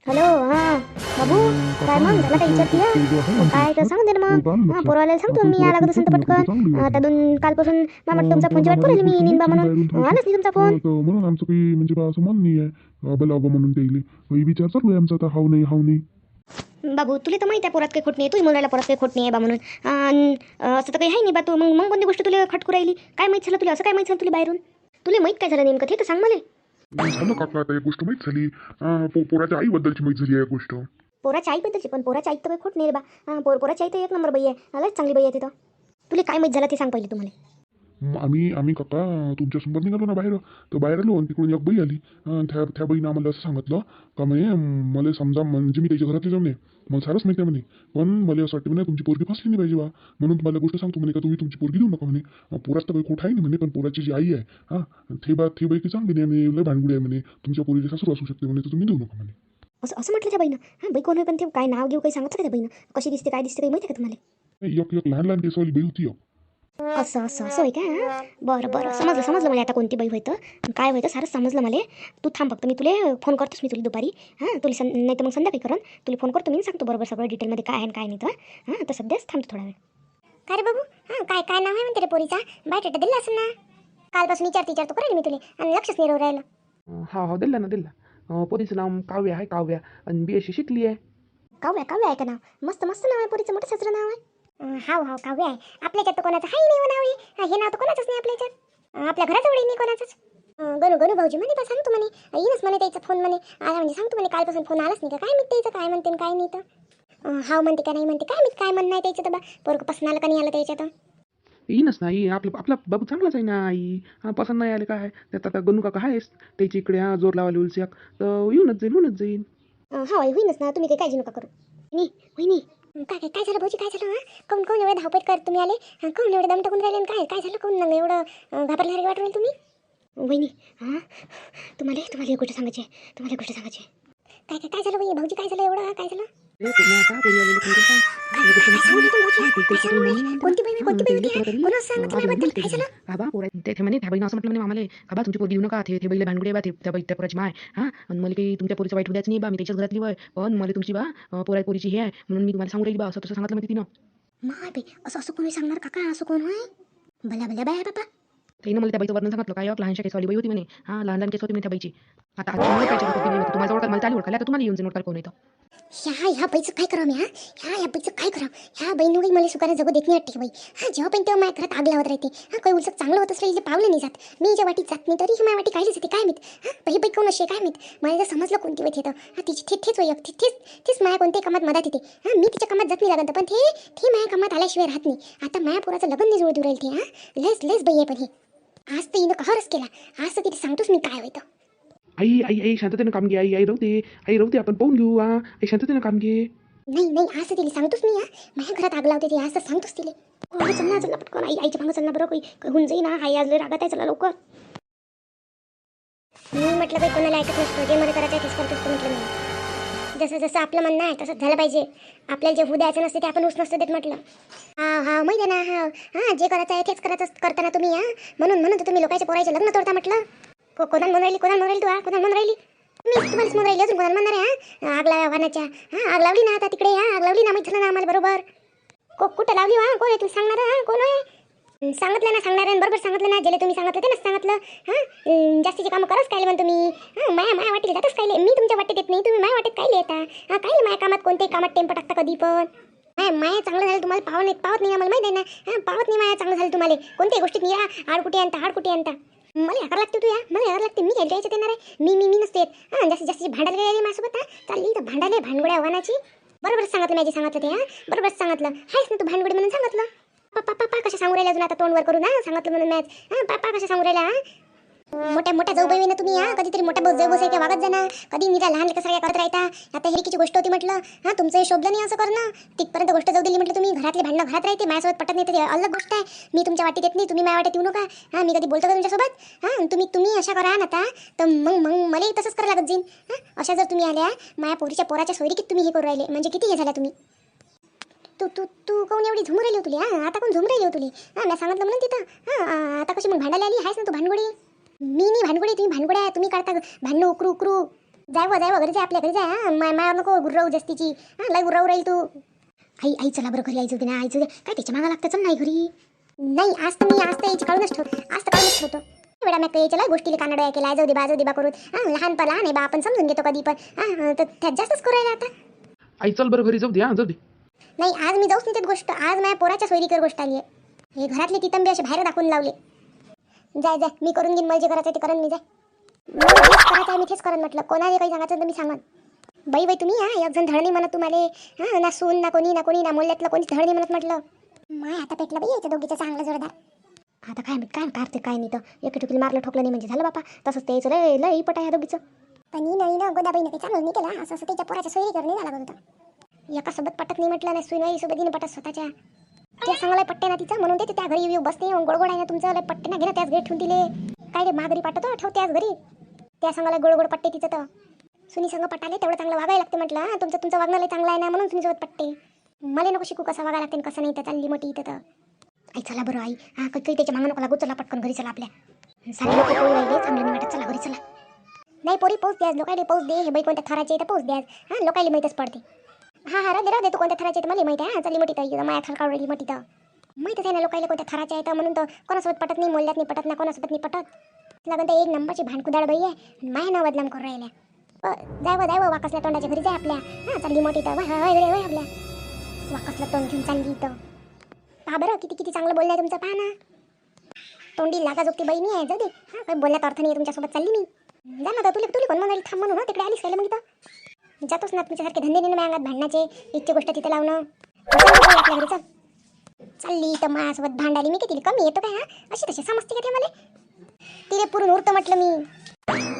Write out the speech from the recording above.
Hello. हां बाबू, काय मग झालं काय विचारते? काय तर सांगून दे ना मग. हां पोरवाल्याला सांगतो मी या लागत असेल तर पटकन. त्यातून कालपासून मामा तुमचा फोनची वाट पाहिली मी निंबा म्हणून आलाच नाही तुमचा फोन. म्हणून आमचं काही म्हणजे बा असं मन नाही आहे बलावं म्हणून त्याइले विचार चालू आहे आमचा आता हाव नाही हाव नाही. बाबू तुला तर माहिती आहे पोरात काही खोट नाही, तूही मुलाला पोरात काही खोट नाही आहे बा म्हणून. असं तर काही आहे नाही बा. तू मग कोणती गोष्ट तुला खटकू राहिली? काय माहीत झालं तुला? असं काय माहीत झालं तुला बाहेरून? तुला माहीत काय झालं नेमकं ते तर सांग मला. झालं काका आता एक गोष्ट माहीत झाली. पोराच्या आईबद्दलची माहीत झाली आहे गोष्ट. पोराच्या आईबद्दलची? पण पोराच्या आईत तर काही खोट नाही रे बा. पोराच्या आई तर एक नंबर बाई आहे, लयच चांगली बाई आहे तिथं. तुला काय माहीत झालं ते सांग पहिले तुम्हाला. आम्ही काका तुमच्यासमोर निघालो ना बाहेर, तर बाहेर आलो आणि तिकडून एक बाई आली. त्या बाईनं आम्हाला असं सांगितलं का म्हणे मला समजा म्हणजे मी त्याच्या घरातले जाऊन मला सारंच माहिती आहे म्हणे, पण मला असं वाटतं म्हणे तुमची पोरगी फसली नाही पाहिजे बा, म्हणून तुम्हाला गोष्ट सांगतो म्हणे का तुम्ही तुमची पोरगी देऊ नका म्हणे. पोराच तर काही खोट आहे नाही म्हणे, पण पोराची जी आई आहे ती बाई की चांगली नाही म्हणे, लय भांडगुडी आहे म्हणे, तुमच्या पोरीची सासू असू शकते म्हणे, तर तुम्ही देऊ नका म्हणे. असं असं म्हटलं त्या बाईनं? बाई कोण आहे पण ते? काय नाव घेऊ काही सांगत का त्या बाईनं? कशी दिसते काय दिसते काही माहिती आहे का तुम्हाला? एक लहान लहान केसवाली बाई होती. असं असं असं आहे का? बरं बरं, समजलं समजलं मला आता कोणती बाई होतं काय होतं सारं समजलं मला. तू थांब फक्त, मी तुला फोन करतोच मी तुला दुपारी. तुला नाही तर मग संध्याकाळी करून तुला फोन करतो मी, सांगतो बरोबर सगळं डिटेलमध्ये काय आहे आणि काय नाही तर. तर सध्याच थांबतो थोडा वेळ. काय रे बाबू? काय काय नाव आहे म्हणते रे पोरीचा? बायोडेटा दिला असं ना? कालपासून विचारतो करायला मी तुला आणि लक्षच नाही राहू राहिलं. हा दिला ना दिला. पोरीचं नाव काव्या आहे, काव्या, आणि BSc शिकली आहे. काव्या काव्या आहे का नाव? मस्त मस्त नाव आहे पोरीचं, मोठं सचरं नाव आहे. हाव हाव काव्या आहे. आपल्याच्यात तर कोणाचं हाही नाही नाव आहे. हे नाव तर कोणाचंच नाही आपल्याच्यात. आपल्या घराजवळही नाही कोणाचंच. गणू गणू भाऊजी म्हणे बा सांगतो म्हणे, येईनच म्हणे त्याचा फोन म्हणे आला म्हणजे सांगतो म्हणे. कालपासून फोन आलाच नाही का काय माहिती त्याचं, काय म्हणते काय नाही तर. हाव म्हणते का नाही म्हणते काय माहिती, काय म्हणणं आहे त्याचं तर बा. पोरग पसंत आलं का नाही आलं त्याच्यात. येईनच ना आई, आपला बाबू चांगलाच आहे ना आई. पसंत नाही आले काय त्यात, आता गणू काका आहेस त्याची इकडे जोर लावायला उलस्याक, तर येऊनच जाईन. हा होईनच ना, तुम्ही काही काळजी नका करू. वहिनी काय काय काय झालं भाऊजी, काय झालं? काऊन काऊन एवढं धावपट करत तुम्ही आले? काऊन एवढं दम टाकून राहिले आणि काय काय झालं? काऊन एवढं घाबरल्यासारखे वाटून तुम्ही? वहिनी तुम्हाला एक गोष्ट सांगायची आहे, तुम्हाला एक गोष्ट सांगायची आहे. काय काय काय झालं वहिनी? भाऊजी काय झालं एवढं? काय झालं? कोणती बाई कोणती बाई होती? कोणाला सांगितलं माझ्याबद्दल? काय झालं? ते म्हणे त्या बाईनं असं म्हटलं म्हणे मामाले का बा तुमची पोरगी देऊ नका, ते बैले भांडगुडे बा, त्या बाई त्या पोराची माय. आणि मला काही तुमच्या पोरीचं वाईट उद्याच नाही बा, मी त्याच्याच घरातली वय, पण मला तुमची बा पोरीची हे आहे म्हणून मी तुम्हाला सांगू राहिली बा, असं तसं सांगितलं म्हणजे तिनं. माय बाई असं कोणी सांगणार काका? असं कोण होय? भल्या भल्या बाय बाबा. त्यानं मला त्या बाईचं वर्णन सांगितलं, काय लहानशा केसवाली बाई होती म्हणे. लहान लहान केस होती म्हणे त्या बाईची. आता तुम्हाला जवळ मला चालू ओळखायला, तर तुम्हाला येऊन ओळखायला कोण येतं? ह्या बाईचं काय करावं मी? ह्या बाईचं काय करावं? ह्या बहिणी मला सुखाने जगू देत नाही वाटते बाई. जेव्हा पण तेव्हा माझ्या घरात आग लावत राहते. काही उलसक चांगलं होत असलं पावलं नाही जात. मी ज्या वाटीत जात नाही तरी ही माझ्या वाटी काढलीच होती काय माहीत. ही बाई कोण अशी काय माहीत? मला जर समजलं कोणती वाईट येतं तिची थेच वय तीच माझ्या कोणत्याही कामात मदत येते. मी तिच्या कामात जात नाही लागत, पण ती माझ्या कामात आल्याशिवाय राहत नाही. आता माझ्या पोराचं लग्न नाही जुळ देऊ राहील ती. लेस बाई आहे पण ही. आज तर हिनं कहरच केला. आज तर तिथे सांगतोच मी काय होतं. आई शांततेनं काम घे. आई राहू दे आपण पाहून घेऊ. आई शांततेनं काम घे. नाही आज तिला सांगतोच मी. माझ्या घरात आग लावते ती, आज तर सांगतोच तिला. कोण चल ना पटकन, आईच्या भांग चल ना बरं, काही होऊन जाई ना. आई आज लय रागात आहे, चला लवकर. मी म्हटलं बाई कोणाला ऐकत नसतो, जे मला करायचं तेच करत असतो म्हटलं मी. जसं आपलं म्हणणं आहे तसंच झालं पाहिजे. आपल्याला जे होऊ द्यायचं नसते ते आपण ऊस नसतं देत म्हटलं. हा माहिती आहे ना. जे करायचं आहे तेच करायचं करताना तुम्ही. म्हणून तर तुम्ही लोकांच्या पोरायचे लग्न तोडता म्हटलं. कोणाला म्हणून राहिली तू? कोणाला म्हणून राहिली? मी तुम्हालाच म्हणून राहिली, अजून कोणाला म्हणणार आहे? आग लावा वाहनाच्या. आग लावली ना आता तिकडे. आग लावली ना, माहिती झालं ना आम्हाला बरोबर. कुठं लावली? कोण आहे तुम्ही सांगणार? कोण आहे? सांगितलं ना सांगणार आहे, बरोबर सांगितलं ना. जेले तुम्ही सांगितलं ते ना सांगितलं. जास्तीचे कामं करच काय म्हणतो मी? माया वाटेल जातच काय? मी तुमच्या वाटेत येत नाही, तुम्ही माझ्या वाटेत काय येता? काय माझ्या कामात कोणत्याही कामात टेम्पो टाकता कधी पण. माया चांगलं झालं तुम्हाला पावत नाही आम्हाला माहिती आहे ना. पावत नाही माया चांगलं झालं तुम्हाला कोणत्याही गोष्टीत नाही. आडकुटी आणता मला हकार लागते. मला हकार लागते. मी घ्यायला यायचं येणार आहे. मी नसते जास्तीत भांडायला गेली माझ्यासोबत. चालली तर भांडायला भांडगुड्या आव्हानाची. बरोबर सांगितलं माझी सांगितलं ते. बरोबर सांगितलं आहेस ना तू भांडगुडी म्हणून सांगितलं. पापा कशा सांगू राहिल्या अजून आता तोंडवर करून? सांगितलं म्हणून मॅच. पापा कशा सांगू राहिल्या? मोठ्या जाऊ बाई ना तुम्ही. कधीतरी मोठ्या जाऊ बसाय काय वागत जाणार. कधी निरा लहान लेकरसारख्या करत राहता. आता हेरिकीची गोष्ट होती म्हटलं. तुमचं हे शोभलं नाही असं करणं. तिथपर्यंत गोष्ट जाऊ दिली म्हटलं तुम्ही. घरातले भांडणं घरात राहते, माझ्यासोबत पटत नाही तर अलग गोष्ट आहे. मी तुमच्या वाटेत येत नाही, तुम्ही माझ्या वाटेत येऊ नका. मी कधी बोलतो का तुमच्यासोबत? तुम्ही अशा करा ना आता तर मग मलाही तसंच करायला लागत जाईन. अशा जर तुम्ही आल्या माझ्या पोराच्या सोयरीकीत तुम्ही हे करू राहिले म्हणजे किती हे झाला तुम्ही. तू कोण एवढी झुमू राहिली हो तुली? आता कोण झुमू राहिली हो तुली? मी सांगितलं म्हणून तिथं. आता कशी मग भांडायला आली आहेस ना तू भांडगुडी? मी नाही भांडगुडी, तुम्ही भांडगुड्या. तुम्ही काढता भांडणं उकरू. जाय घरी जाय, आपल्या घरी जाय. हा मायावर नको गुर्राऊ जास्तीची. हा लय गुर्राऊ राहील तू. आई चला बरं घरी, आई जाऊ दे ना, आई जाऊ दे. काय त्याच्या मागा लागतं, चल नाही घरी. नाही आज तर याची काढूनच ठेवतो, आज तर काढूनच ठेवतो. वेळा मी काही चला गोष्टीला कानडोया केला, जाऊ दे बा करून. हा लहान आहे बा, आपण समजून घेतो कधी पण. हा तर त्यात जास्तच करू राहिला आता. आई चल बरं घरी जाऊ दे, जाऊ दे. नाही आज मी जाऊच नाही त्यात गोष्ट. आज माझ्या पोराच्या सोयरीकर गोष्ट आली आहे. हे घरातले तितंबे असे बाहेर दाखवून लावले. जाय मी करून घेईन, मला जे करायचं ते करण मी. जाय मला तेच करायचं आहे, मी तेच करण म्हटलं. कोणाला काही सांगायचं तर मी सांगन. बाई तुम्ही एक जण धड नाही म्हणत तुम्हाला. हा ना सून ना कोणी ना मोल्यातलं कोणी धड नाही म्हणत म्हटलं. माय आता पेटलं बाई याच्या दोघीचं चांगलं जोरदार. आता काय करते काय नाही तर एके टुकीला मारलं ठोकलं नाही म्हणजे झालं बापा. तसंच ते लय पट आहे ह्या दोघीचं. पण नाही ना गोदाबाईनं काही चांगलं नाही केलं. असं त्याच्या पोराच्या सोयरी करणे झाला होता. एकासोबत पटत नाही म्हटलं नाही, सुनवाईसोबत नाही पटत स्वतःच्या. त्या सांगायला पट्टे ना तिचं, म्हणून ते त्या घरी येऊ बसते. गोडगोड आहे ना तुमचं, लय पट्टे ना घे ना, त्याच घरी ठेवून दिले. काय रे माघारी पाठवतो ठेव त्याच घरी. त्या सांगायला गोडगोड पट्टे तिचं. तर सुनी संग पटाले तेवढं चांगलं वागायला लागते म्हटलं. हा तुमचं वागणं लय चांगलं आहे ना, म्हणून सुनीसोबत पट्टे. मला नको शिकू कसं वागायला लागते कसं नाही. तर चालली मोठी इथं तर. आई चला बरं आई. हा काही त्याच्या मागं नको लागू, चला पटकन घरी चला. आपल्या सारे लोक पोळी राहिले, चांगलं नाही वाटत. चला घरी चला. नाही पोरी पाऊस द्यास, लोकायला पाऊस दे. हे बाई कोणत्या थराचे तर पाऊस द्यास. हा लोकायला माहीतच पडते. हा राहू दे तू कोणत्या थराचे तर मला माहिती आहे. चालली मोठी तर माया थर काढून राहिली मोठी तर माहीतच आहे ना लोकायला कोणत्या थराचे आहे तर, म्हणून तर कोणासोबत पटत नाही, मोल्यात नाही पटत ना, कोणासोबत नाही पटत. लागून तर एक नंबरची भांडकुदाड बाई आहे. माया नाव बदनाम करून राहिल्या. जाय वाकसल्या तोंडाच्या घरी जाय आपल्या. हा चालली मोठी तर वय आपल्या वाकसलं तोंड घेऊन चालली तर. पहा बरं किती चांगलं बोललं आहे तुमचं. पहा ना तोंडी लागा जोगती बाई नाही आहे. जाऊ दे. हा काही बोलण्यात अर्थ नाही तुमच्यासोबत. चालली मी. जा ना तुला कोण म्हणाली थांब म्हणून. तिकडे आलीस काय मग इथं जातोच ना. तुमच्यासारखे धंदे नाही माझ्या अंगात भांडण्याचे. इच्छी गोष्ट तिथं लावणं. आपल्या घरी चालली तर माझ्यासोबत भांडाली. मी किती कमी येतो काय. हा अशी तशी समजते का ते मला. तिने पुरून उरतं म्हटलं मी.